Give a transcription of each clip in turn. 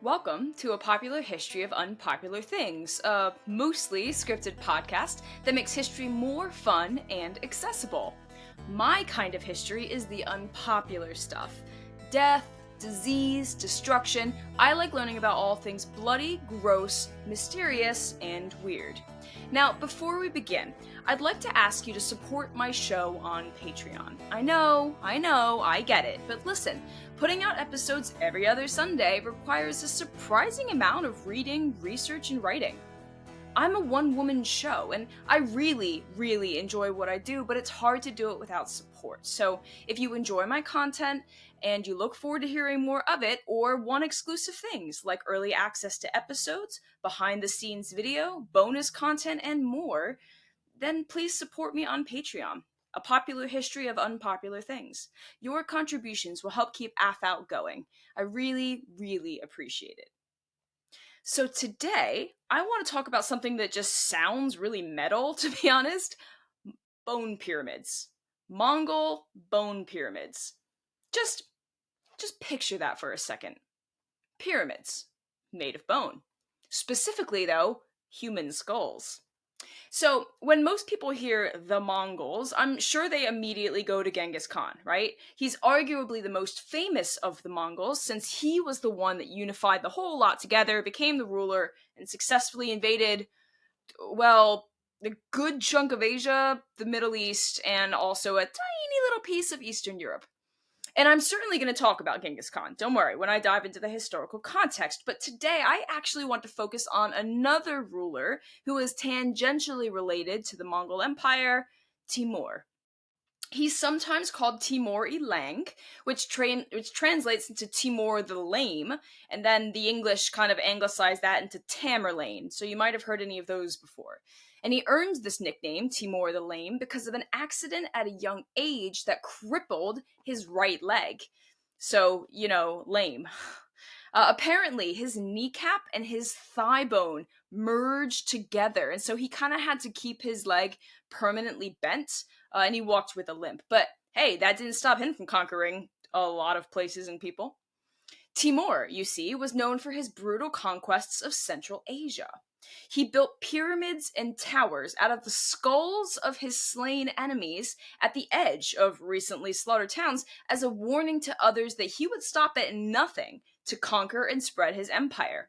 Welcome to a popular history of unpopular things, a mostly scripted podcast that makes history more fun and accessible. My kind of history is the unpopular stuff death, disease, destruction. I like learning about all things bloody, gross, mysterious, and weird. Now, before we begin, I'd like to ask you to support my show on Patreon. I get it, but listen. Putting out episodes every other Sunday requires a surprising amount of reading, research, and writing. I'm a one woman show, and I really enjoy what I do, but it's hard to do it without support. So if you enjoy my content and you look forward to hearing more of it, or want exclusive things like early access to episodes, behind the scenes video, bonus content, and more, then please support me on Patreon. A popular history of unpopular things. Your contributions will help keep AFOUT going. I really appreciate it. So today, I want to talk about something that just sounds really metal, to be honest. Bone pyramids. Mongol bone pyramids. Just just picture that for a second. Pyramids made of bone. Specifically though, human skulls. So, when most people hear the Mongols, I'm sure they immediately go to Genghis Khan, right? He's arguably the most famous of the Mongols since he was the one that unified the whole lot together, became the ruler, and successfully invaded, well, a good chunk of Asia, the Middle East, and also a tiny little piece of Eastern Europe. And I'm certainly going to talk about Genghis Khan, don't worry, when I dive into the historical context. But today I actually want to focus on another ruler who is tangentially related to the Mongol Empire, Timur. He's sometimes called Timur Ilang, which translates into Timur the Lame, and then the English kind of anglicized that into Tamerlane, so you might have heard any of those before. And he earned this nickname, Timur the Lame, because of an accident at a young age that crippled his right leg. So, lame. Apparently, his kneecap and his thigh bone merged together, and so he kind of had to keep his leg permanently bent, and he walked with a limp. But hey, that didn't stop him from conquering a lot of places and people. Timur, you see, was known for his brutal conquests of Central Asia. He built pyramids and towers out of the skulls of his slain enemies at the edge of recently slaughtered towns as a warning to others that he would stop at nothing to conquer and spread his empire.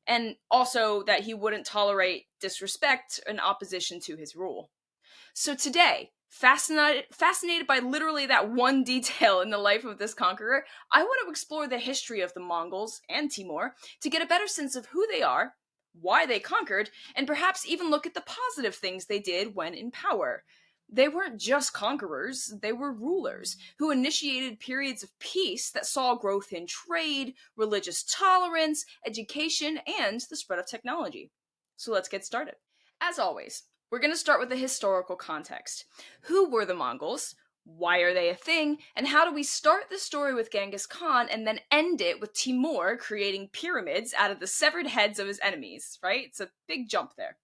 And also that he wouldn't tolerate disrespect and opposition to his rule. So today, fascinated by literally that one detail in the life of this conqueror, I want to explore the history of the Mongols and Timur to get a better sense of who they are, why they conquered, and perhaps even look at the positive things they did when in power. They weren't just conquerors, they were rulers who initiated periods of peace that saw growth in trade, religious tolerance, education, and the spread of technology. So let's get started. As always, we're going to start with the historical context. Who were the Mongols? Why are they a thing? And how do we start the story with Genghis Khan and then end it with Timur creating pyramids out of the severed heads of his enemies, right? It's a big jump there.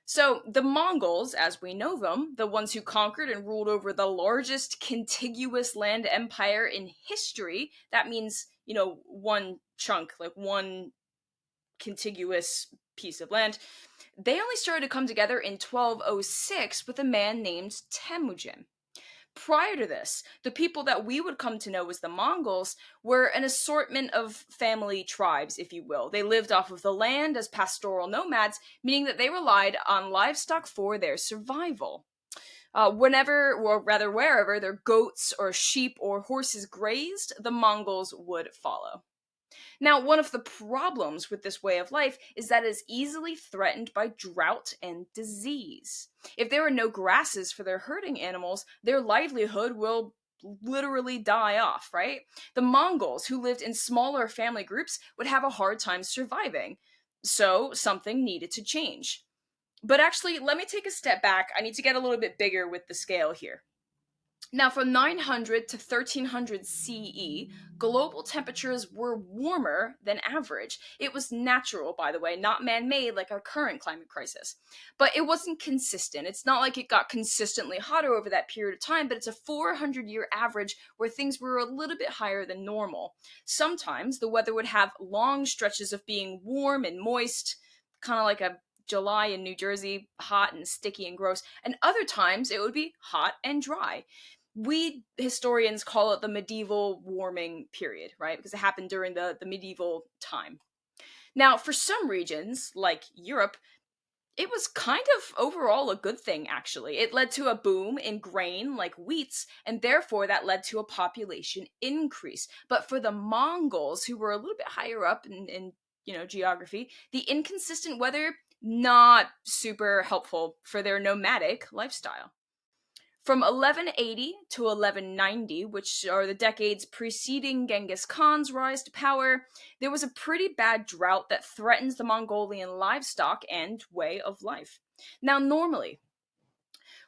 So, the Mongols, as we know them, the ones who conquered and ruled over the largest contiguous land empire in history, that means, one chunk, like one contiguous piece of land, they only started to come together in 1206 with a man named Temujin. Prior to this, the people that we would come to know as the Mongols were an assortment of family tribes, if you will. They lived off of the land as pastoral nomads, meaning that they relied on livestock for their survival. Whenever, or rather wherever, their goats or sheep or horses grazed, the Mongols would follow. Now, one of the problems with this way of life is that it is easily threatened by drought and disease. If there are no grasses for their herding animals, their livelihood will literally die off, right? The Mongols, who lived in smaller family groups, would have a hard time surviving. So, something needed to change. But actually, let me take a step back. I need to get a little bit bigger with the scale here. Now, from 900 to 1300 CE, global temperatures were warmer than average. It was natural, by the way, not man made like our current climate crisis. But it wasn't consistent. It's not like it got consistently hotter over that period of time, but it's a 400-year average where things were a little bit higher than normal. Sometimes the weather would have long stretches of being warm and moist, kind of like a July in New Jersey, hot and sticky and gross, and other times it would be hot and dry. We historians call it the medieval warming period, right? Because it happened during the medieval time. Now, for some regions, like Europe, it was kind of overall a good thing, actually. It led to a boom in grain like wheats, and therefore that led to a population increase. But for the Mongols, who were a little bit higher up in geography, the inconsistent weather not super helpful for their nomadic lifestyle. From 1180 to 1190, which are the decades preceding Genghis Khan's rise to power, there was a pretty bad drought that threatens the Mongolian livestock and way of life. Now, normally,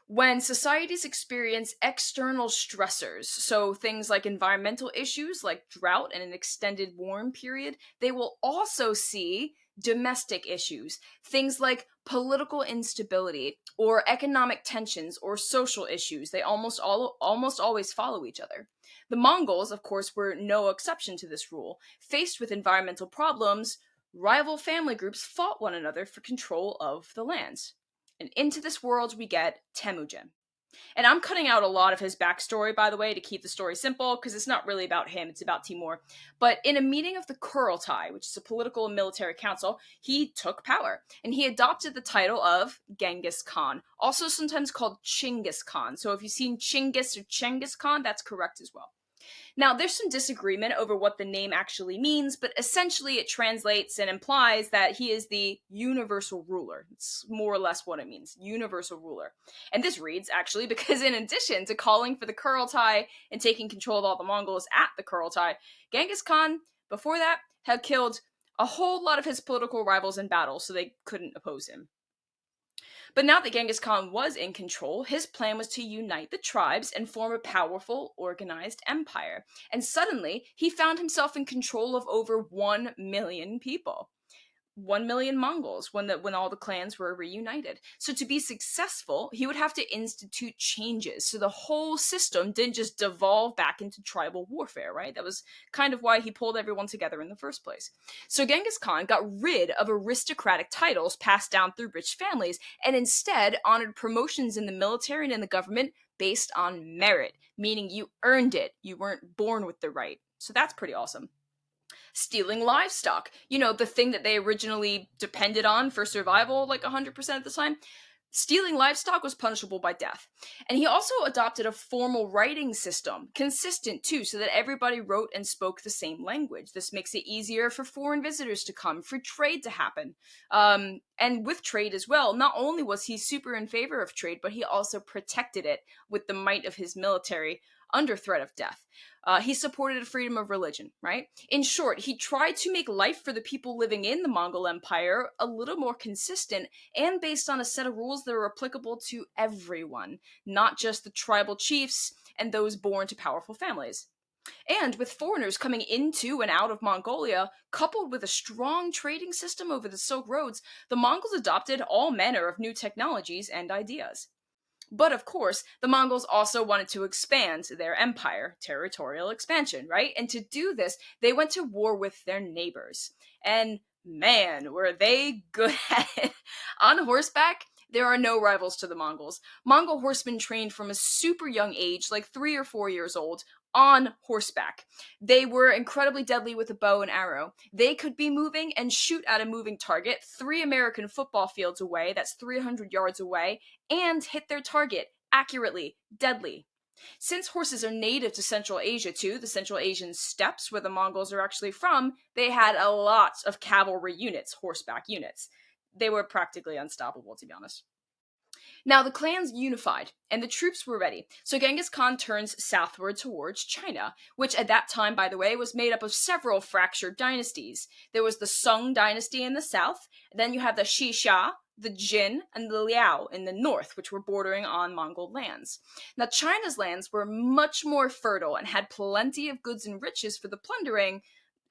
when societies experience external stressors, so things like environmental issues like drought and an extended warm period, they will also see domestic issues, things like political instability or economic tensions or social issues. They almost always follow each other. The Mongols, of course, were no exception to this rule. Faced with environmental problems, rival family groups fought one another for control of the lands. And into this world we get Temujin. And I'm cutting out a lot of his backstory, by the way, to keep the story simple, because it's not really about him, it's about Timur. But in a meeting of the Kurultai, which is a political and military council, he took power, and he adopted the title of Genghis Khan, also sometimes called Chinggis Khan. So if you've seen Chinggis or Chenghis Khan, that's correct as well. Now, there's some disagreement over what the name actually means, but essentially it translates and implies that he is the universal ruler. It's more or less what it means, universal ruler. And this reads, actually, because in addition to calling for the Kurultai and taking control of all the Mongols at the Kurultai, Genghis Khan, before that, had killed a whole lot of his political rivals in battle, so they couldn't oppose him. But now that Genghis Khan was in control, his plan was to unite the tribes and form a powerful, organized empire. And suddenly, he found himself in control of over 1 million people. 1 million Mongols when all the clans were reunited. So to be successful, he would have to institute changes. So the whole system didn't just devolve back into tribal warfare, right? That was kind of why he pulled everyone together in the first place. So Genghis Khan got rid of aristocratic titles passed down through rich families and instead honored promotions in the military and in the government based on merit, meaning you earned it. You weren't born with the right. So that's pretty awesome. Stealing livestock, the thing that they originally depended on for survival like 100% of the time. Stealing livestock was punishable by death. And he also adopted a formal writing system, consistent too, so that everybody wrote and spoke the same language. This makes it easier for foreign visitors to come, for trade to happen. And with trade as well, not only was he super in favor of trade, but he also protected it with the might of his military under threat of death. He supported freedom of religion, right? In short, he tried to make life for the people living in the Mongol Empire a little more consistent and based on a set of rules that are applicable to everyone, not just the tribal chiefs and those born to powerful families. And with foreigners coming into and out of Mongolia, coupled with a strong trading system over the Silk Roads, the Mongols adopted all manner of new technologies and ideas. But of course, the Mongols also wanted to expand their empire, territorial expansion, right? And to do this, they went to war with their neighbors. And man, were they good at it. On horseback, there are no rivals to the Mongols. Mongol horsemen trained from a super young age, like 3 or 4 years old, on horseback. They were incredibly deadly with a bow and arrow. They could be moving and shoot at a moving target 3 American football fields away, that's 300 yards away, and hit their target accurately, deadly. Since horses are native to Central Asia too, the Central Asian steppes where the Mongols are actually from, they had a lot of cavalry units, horseback units. They were practically unstoppable, to be honest. Now the clans unified, and the troops were ready. So Genghis Khan turns southward towards China, which at that time, by the way, was made up of several fractured dynasties. There was the Sung dynasty in the south, then you have the Xixia, the Jin, and the Liao in the north, which were bordering on Mongol lands. Now China's lands were much more fertile and had plenty of goods and riches for the plundering,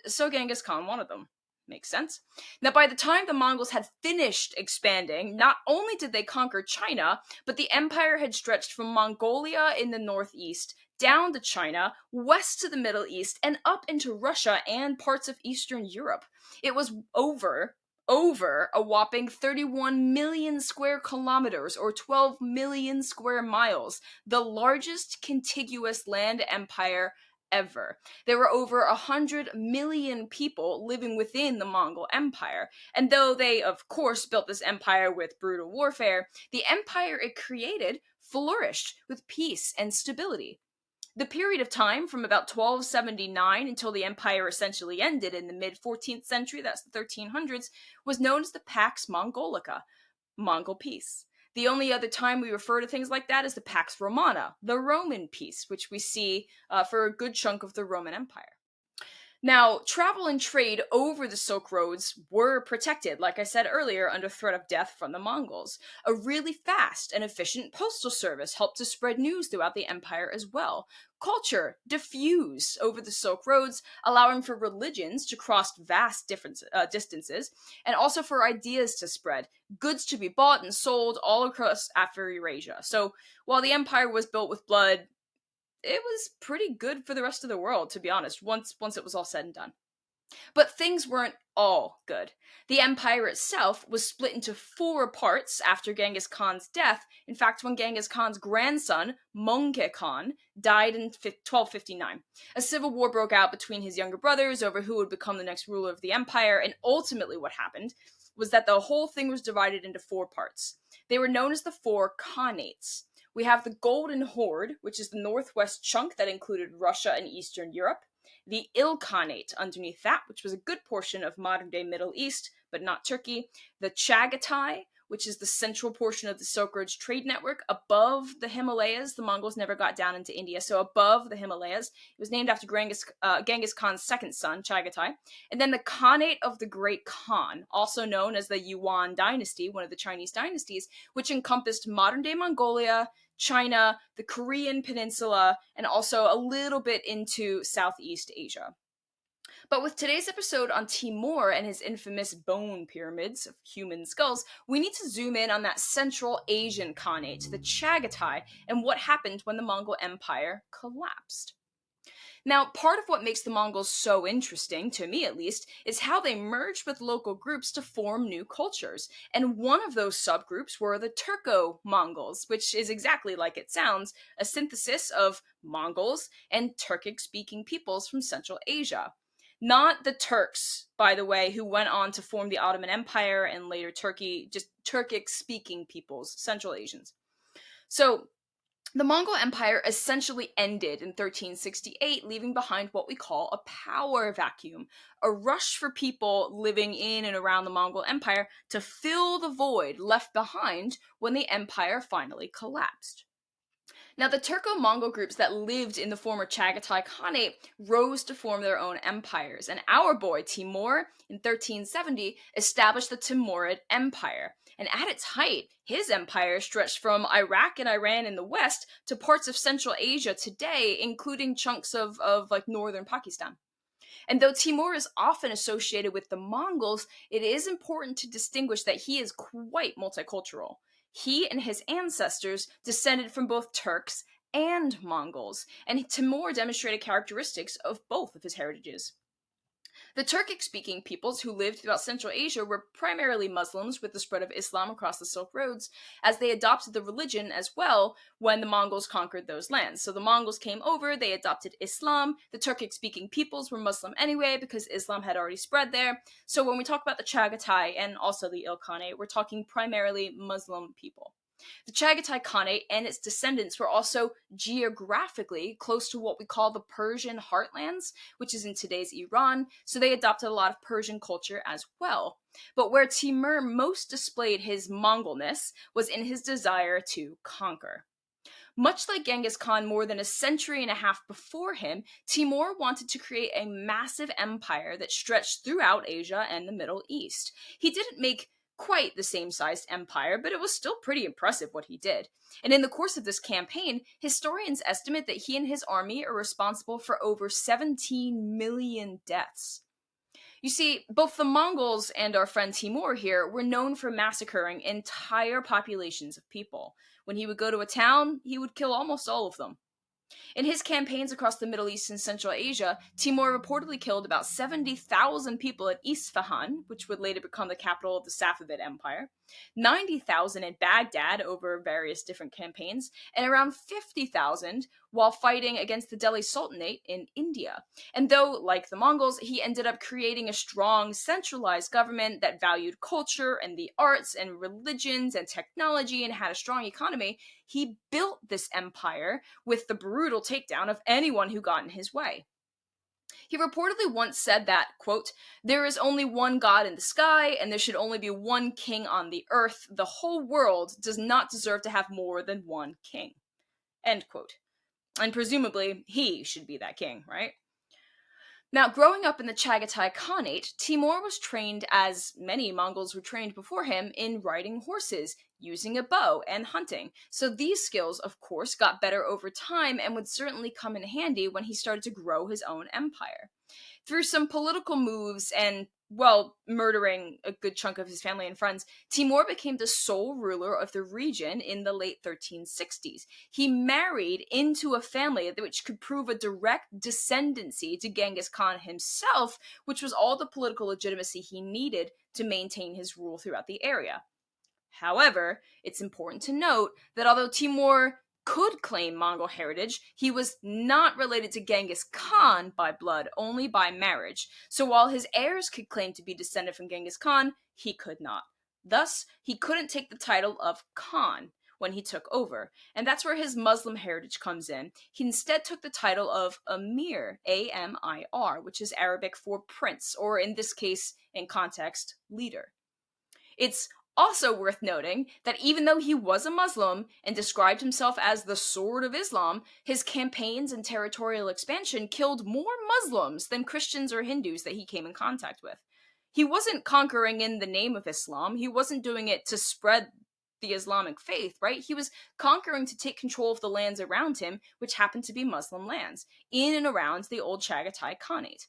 so Genghis Khan wanted them. Makes sense. Now, by the time the Mongols had finished expanding, not only did they conquer China, but the empire had stretched from Mongolia in the northeast down to China, west to the Middle East, and up into Russia and parts of Eastern Europe. It was over a whopping 31 million square kilometers or 12 million square miles, the largest contiguous land empire ever. There were over 100 million people living within the Mongol Empire. And though they, of course, built this empire with brutal warfare, the empire it created flourished with peace and stability. The period of time from about 1279 until the empire essentially ended in the mid 14th century, that's the 1300s, was known as the Pax Mongolica, Mongol peace. The only other time we refer to things like that is the Pax Romana, the Roman peace, which we see for a good chunk of the Roman Empire. Now, travel and trade over the Silk Roads were protected, like I said earlier, under threat of death from the Mongols. A really fast and efficient postal service helped to spread news throughout the empire as well. Culture diffused over the Silk Roads, allowing for religions to cross vast distances, and also for ideas to spread, goods to be bought and sold all across Afro Eurasia. So, while the empire was built with blood, it was pretty good for the rest of the world, to be honest, once it was all said and done. But things weren't all good. The empire itself was split into four parts after Genghis Khan's death. In fact, when Genghis Khan's grandson, Mongke Khan, died in 1259. A civil war broke out between his younger brothers over who would become the next ruler of the empire, and ultimately what happened was that the whole thing was divided into four parts. They were known as the four Khanates. We have the Golden Horde, which is the northwest chunk that included Russia and Eastern Europe. The Ilkhanate underneath that, which was a good portion of modern-day Middle East, but not Turkey. The Chagatai, which is the central portion of the Silk Road's trade network above the Himalayas. The Mongols never got down into India, so above the Himalayas. It was named after Genghis Khan's second son, Chagatai. And then the Khanate of the Great Khan, also known as the Yuan dynasty, one of the Chinese dynasties, which encompassed modern-day Mongolia, China, the Korean peninsula, and also a little bit into Southeast Asia. But with today's episode on Timur and his infamous bone pyramids of human skulls, we need to zoom in on that Central Asian Khanate, the Chagatai, and what happened when the Mongol Empire collapsed. Now, part of what makes the Mongols so interesting, to me at least, is how they merged with local groups to form new cultures. And one of those subgroups were the Turco-Mongols, which is exactly like it sounds, a synthesis of Mongols and Turkic-speaking peoples from Central Asia. Not the Turks, by the way, who went on to form the Ottoman Empire and later Turkey, just Turkic-speaking peoples, Central Asians. So, the Mongol Empire essentially ended in 1368, leaving behind what we call a power vacuum, a rush for people living in and around the Mongol Empire to fill the void left behind when the empire finally collapsed. Now, the Turco-Mongol groups that lived in the former Chagatai Khanate rose to form their own empires, and our boy Timur, in 1370, established the Timurid Empire. And at its height, his empire stretched from Iraq and Iran in the west to parts of Central Asia today, including chunks of like northern Pakistan. And though Timur is often associated with the Mongols, it is important to distinguish that he is quite multicultural. He and his ancestors descended from both Turks and Mongols, and Timur demonstrated characteristics of both of his heritages. The Turkic-speaking peoples who lived throughout Central Asia were primarily Muslims with the spread of Islam across the Silk Roads, as they adopted the religion as well when the Mongols conquered those lands. So the Mongols came over, they adopted Islam. The Turkic-speaking peoples were Muslim anyway because Islam had already spread there. So when we talk about the Chagatai and also the Ilkhanate, we're talking primarily Muslim people. The Chagatai Khanate and its descendants were also geographically close to what we call the Persian heartlands, which is in today's Iran, so they adopted a lot of Persian culture as well. But where Timur most displayed his Mongolness was in his desire to conquer. Much like Genghis Khan more than a century and a half before him, Timur wanted to create a massive empire that stretched throughout Asia and the Middle East. He didn't make quite the same sized empire, but it was still pretty impressive what he did. And in the course of this campaign, historians estimate that he and his army are responsible for over 17 million deaths. You see, both the Mongols and our friend Timur here were known for massacring entire populations of people. When he would go to a town, he would kill almost all of them. In his campaigns across the Middle East and Central Asia, Timur reportedly killed about 70,000 people at Isfahan, which would later become the capital of the Safavid Empire, 90,000 in Baghdad over various different campaigns, and around 50,000 while fighting against the Delhi Sultanate in India. And though, like the Mongols, he ended up creating a strong, centralized government that valued culture and the arts and religions and technology and had a strong economy, he built this empire with the brutal takedown of anyone who got in his way. He reportedly once said that, quote, "There is only one God in the sky, and there should only be one king on the earth. The whole world does not deserve to have more than one king." End quote. And presumably, he should be that king, right? Now, growing up in the Chagatai Khanate, Timur was trained, as many Mongols were trained before him, in riding horses, using a bow, and hunting. So these skills, of course, got better over time and would certainly come in handy when he started to grow his own empire. Through some political moves and, well, murdering a good chunk of his family and friends, Timur became the sole ruler of the region in the late 1360s. He married into a family which could prove a direct descendancy to Genghis Khan himself, which was all the political legitimacy he needed to maintain his rule throughout the area. However, it's important to note that although Timur could claim Mongol heritage, he was not related to Genghis Khan by blood, only by marriage. So while his heirs could claim to be descended from Genghis Khan, he could not. Thus, he couldn't take the title of Khan when he took over, and that's where his Muslim heritage comes in. He instead took the title of Amir, Amir, which is Arabic for prince, or in this case, in context, leader. It's also worth noting that even though he was a Muslim and described himself as the Sword of Islam, his campaigns and territorial expansion killed more Muslims than Christians or Hindus that he came in contact with. He wasn't conquering in the name of Islam, he wasn't doing it to spread the Islamic faith, right? He was conquering to take control of the lands around him, which happened to be Muslim lands, in and around the old Chagatai Khanate.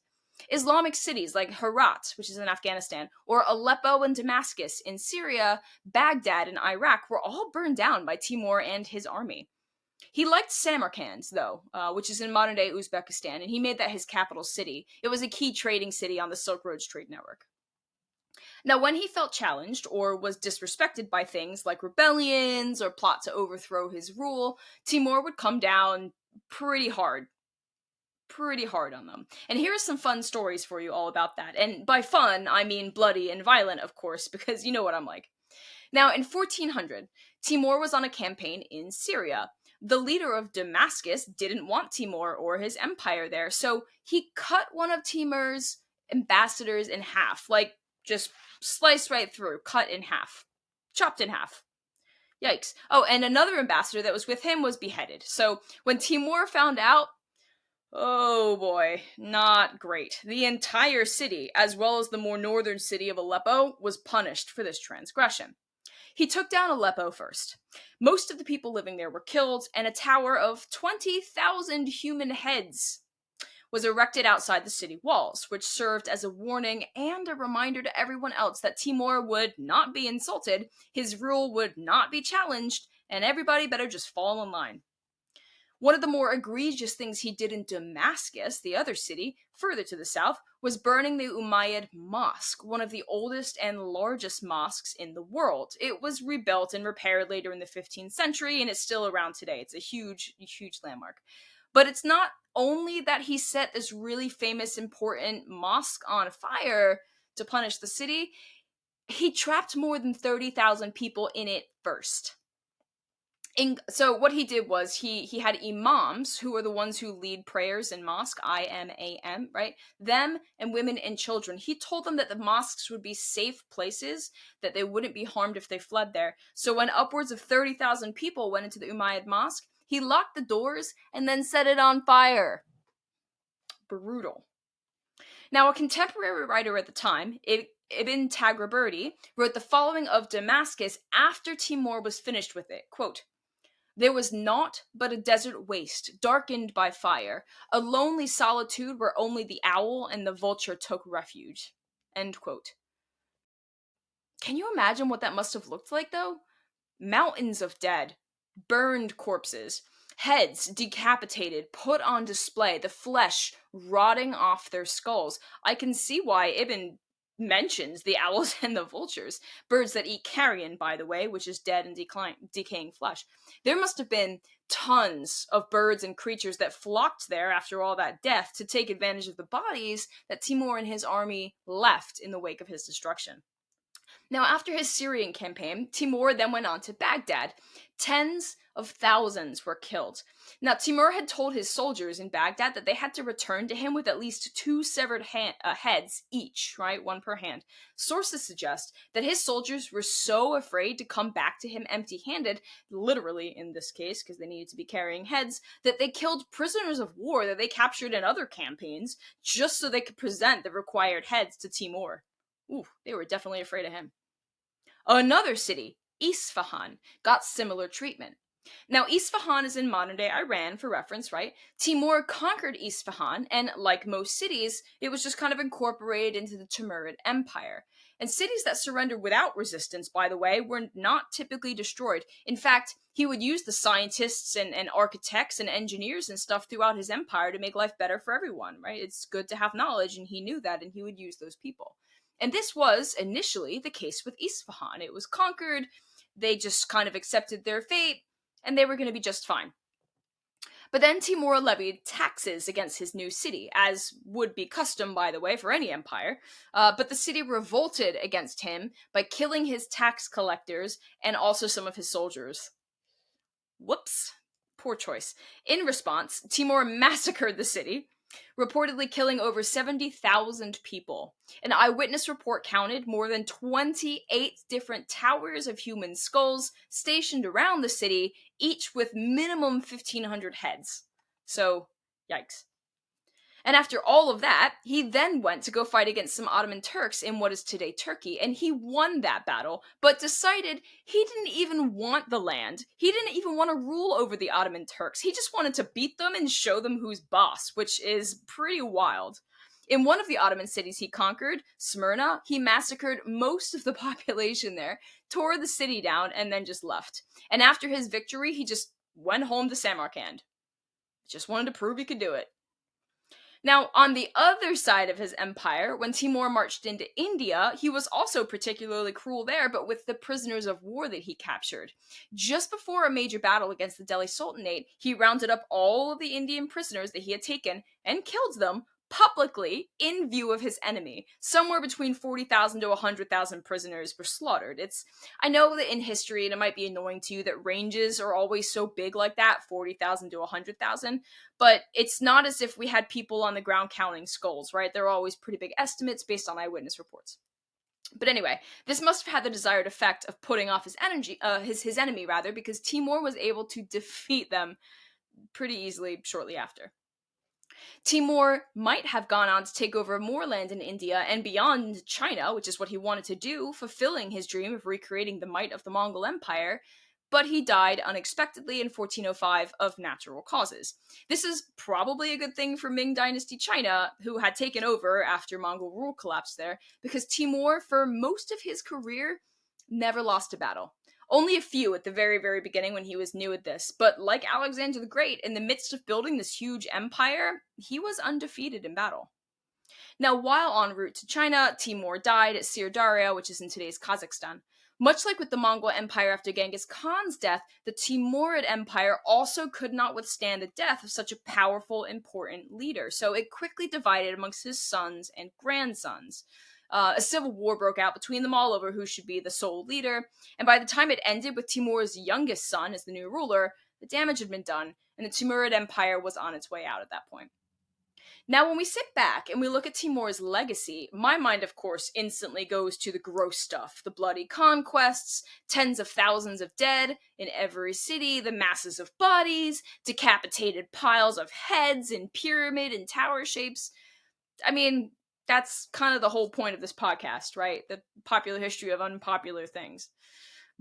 Islamic cities like Herat, which is in Afghanistan, or Aleppo and Damascus in Syria, Baghdad in Iraq were all burned down by Timur and his army. He liked Samarkand, though, which is in modern day Uzbekistan, and he made that his capital city. It was a key trading city on the Silk Road's trade network. Now, when he felt challenged or was disrespected by things like rebellions or plot to overthrow his rule, Timur would come down pretty hard on them. And here are some fun stories for you all about that. And by fun, I mean bloody and violent, of course, because you know what I'm like. Now, in 1400, Timur was on a campaign in Syria. The leader of Damascus didn't want Timur or his empire there, so he cut one of Timur's ambassadors in half, like just sliced right through, cut in half, chopped in half. Yikes. Oh, and another ambassador that was with him was beheaded. So when Timur found out, oh boy, not great. The entire city, as well as the more northern city of Aleppo, was punished for this transgression. He took down Aleppo first. Most of the people living there were killed, and a tower of 20,000 human heads was erected outside the city walls, which served as a warning and a reminder to everyone else that Timur would not be insulted, his rule would not be challenged, and everybody better just fall in line. One of the more egregious things he did in Damascus, the other city, further to the south, was burning the Umayyad Mosque, one of the oldest and largest mosques in the world. It was rebuilt and repaired later in the 15th century, and it's still around today. It's a huge, huge landmark. But it's not only that he set this really famous, important mosque on fire to punish the city, he trapped more than 30,000 people in it first. So what he did was he had imams who are the ones who lead prayers in mosque, IMAM, right? Them and women and children. He told them that the mosques would be safe places, that they wouldn't be harmed if they fled there. So when upwards of 30,000 people went into the Umayyad mosque, he locked the doors and then set it on fire. Brutal. Now, a contemporary writer at the time, Ibn Taghraberdi, wrote the following of Damascus after Timur was finished with it. Quote, "There was naught but a desert waste, darkened by fire, a lonely solitude where only the owl and the vulture took refuge." End quote. Can you imagine what that must have looked like, though? Mountains of dead, burned corpses, heads decapitated, put on display, the flesh rotting off their skulls. I can see why Ibn mentions the owls and the vultures, birds that eat carrion, by the way, which is dead and decaying flesh. There must have been tons of birds and creatures that flocked there after all that death to take advantage of the bodies that Timur and his army left in the wake of his destruction. Now, after his Syrian campaign, Timur then went on to Baghdad. Tens of thousands were killed. Now, Timur had told his soldiers in Baghdad that they had to return to him with at least two severed heads each, right? One per hand. Sources suggest that his soldiers were so afraid to come back to him empty handed, literally in this case, because they needed to be carrying heads, that they killed prisoners of war that they captured in other campaigns just so they could present the required heads to Timur. Ooh, they were definitely afraid of him. Another city, Isfahan, got similar treatment. Now, Isfahan is in modern day Iran, for reference, right? Timur conquered Isfahan, and like most cities, it was just kind of incorporated into the Timurid Empire. And cities that surrendered without resistance, by the way, were not typically destroyed. In fact, he would use the scientists and architects and engineers and stuff throughout his empire to make life better for everyone, right? It's good to have knowledge, and he knew that, and he would use those people. And this was initially the case with Isfahan. It was conquered, they just kind of accepted their fate, and they were going to be just fine. But then Timur levied taxes against his new city, as would be custom, by the way, for any empire. But the city revolted against him by killing his tax collectors and also some of his soldiers. Whoops. Poor choice. In response, Timur massacred the city, reportedly killing over 70,000 people. An eyewitness report counted more than 28 different towers of human skulls stationed around the city, each with minimum 1,500 heads. So, yikes. And after all of that, he then went to go fight against some Ottoman Turks in what is today Turkey, and he won that battle, but decided he didn't even want the land. He didn't even want to rule over the Ottoman Turks. He just wanted to beat them and show them who's boss, which is pretty wild. In one of the Ottoman cities he conquered, Smyrna, he massacred most of the population there, tore the city down, and then just left. And after his victory, he just went home to Samarkand. Just wanted to prove he could do it. Now, on the other side of his empire, when Timur marched into India, he was also particularly cruel there, but with the prisoners of war that he captured. Just before a major battle against the Delhi Sultanate, he rounded up all of the Indian prisoners that he had taken and killed them publicly in view of his enemy. Somewhere between 40,000 to 100,000 prisoners were slaughtered. I know that in history, and it might be annoying to you, that ranges are always so big like that, 40,000 to 100,000, but it's not as if we had people on the ground counting skulls, right? They're always pretty big estimates based on eyewitness reports. But anyway, this must have had the desired effect of putting off his enemy rather, because Timur was able to defeat them pretty easily shortly after. Timur might have gone on to take over more land in India and beyond China, which is what he wanted to do, fulfilling his dream of recreating the might of the Mongol Empire, but he died unexpectedly in 1405 of natural causes. This is probably a good thing for Ming Dynasty China, who had taken over after Mongol rule collapsed there, because Timur, for most of his career, never lost a battle. Only a few at the very, very beginning when he was new at this, but like Alexander the Great, in the midst of building this huge empire, he was undefeated in battle. Now, while en route to China, Timur died at Sirdarya, which is in today's Kazakhstan. Much like with the Mongol Empire after Genghis Khan's death, the Timurid Empire also could not withstand the death of such a powerful, important leader, so it quickly divided amongst his sons and grandsons. A civil war broke out between them all over who should be the sole leader, and by the time it ended with Timur's youngest son as the new ruler, the damage had been done, and the Timurid Empire was on its way out at that point. Now, when we sit back and we look at Timur's legacy, my mind, of course, instantly goes to the gross stuff: the bloody conquests, tens of thousands of dead in every city, the masses of bodies, decapitated piles of heads in pyramid and tower shapes. I mean, that's kind of the whole point of this podcast, right? The popular history of unpopular things.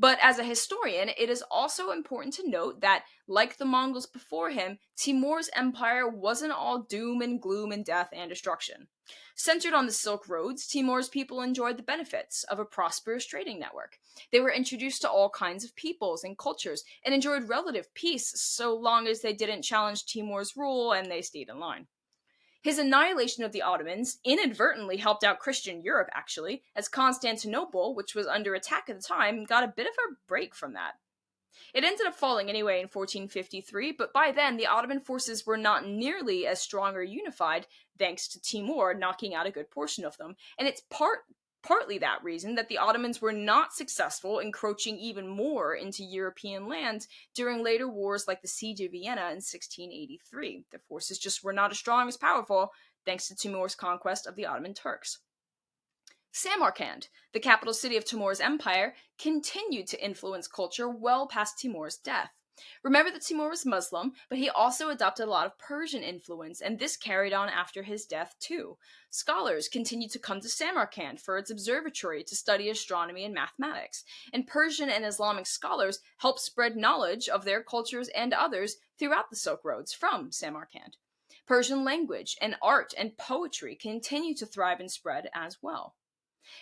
But as a historian, it is also important to note that, like the Mongols before him, Timur's empire wasn't all doom and gloom and death and destruction. Centered on the Silk Roads, Timur's people enjoyed the benefits of a prosperous trading network. They were introduced to all kinds of peoples and cultures and enjoyed relative peace so long as they didn't challenge Timur's rule and they stayed in line. His annihilation of the Ottomans inadvertently helped out Christian Europe, actually, as Constantinople, which was under attack at the time, got a bit of a break from that. It ended up falling anyway in 1453, but by then the Ottoman forces were not nearly as strong or unified, thanks to Timur knocking out a good portion of them, and it's partly that reason that the Ottomans were not successful encroaching even more into European lands during later wars like the Siege of Vienna in 1683. Their forces just were not as strong as powerful, thanks to Timur's conquest of the Ottoman Turks. Samarkand, the capital city of Timur's empire, continued to influence culture well past Timur's death. Remember that Timur was Muslim, but he also adopted a lot of Persian influence, and this carried on after his death too. Scholars continued to come to Samarkand for its observatory to study astronomy and mathematics, and Persian and Islamic scholars helped spread knowledge of their cultures and others throughout the Silk Roads from Samarkand. Persian language and art and poetry continued to thrive and spread as well.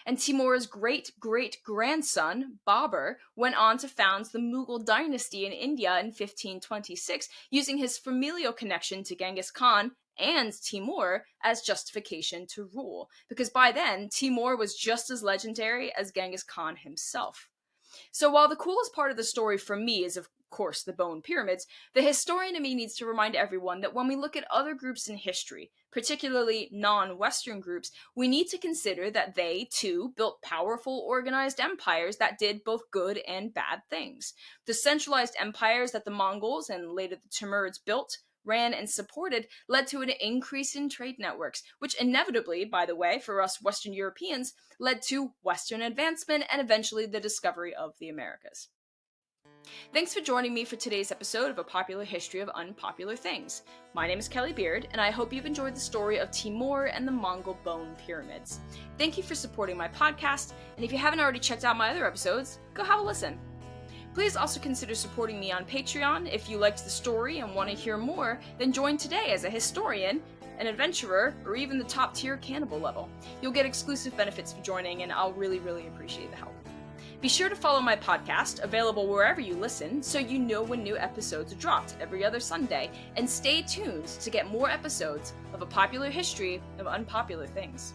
And Timur's great-great-grandson, Babur, went on to found the Mughal dynasty in India in 1526, using his familial connection to Genghis Khan and Timur as justification to rule, because by then, Timur was just as legendary as Genghis Khan himself. So while the coolest part of the story for me is, of course, the bone pyramids, the historian in me needs to remind everyone that when we look at other groups in history, particularly non-Western groups, we need to consider that they, too, built powerful, organized empires that did both good and bad things. The centralized empires that the Mongols and later the Timurids built, ran, and supported led to an increase in trade networks, which inevitably, by the way, for us Western Europeans, led to Western advancement and eventually the discovery of the Americas. Thanks for joining me for today's episode of A Popular History of Unpopular Things. My name is Kelly Beard, and I hope you've enjoyed the story of Timur and the Mongol bone pyramids. Thank you for supporting my podcast, and if you haven't already checked out my other episodes, go have a listen. Please also consider supporting me on Patreon. If you liked the story and want to hear more, then join today as a historian, an adventurer, or even the top tier cannibal level. You'll get exclusive benefits for joining, and I'll really appreciate the help. Be sure to follow my podcast, available wherever you listen, so you know when new episodes are dropped every other Sunday, and stay tuned to get more episodes of A Popular History of Unpopular Things.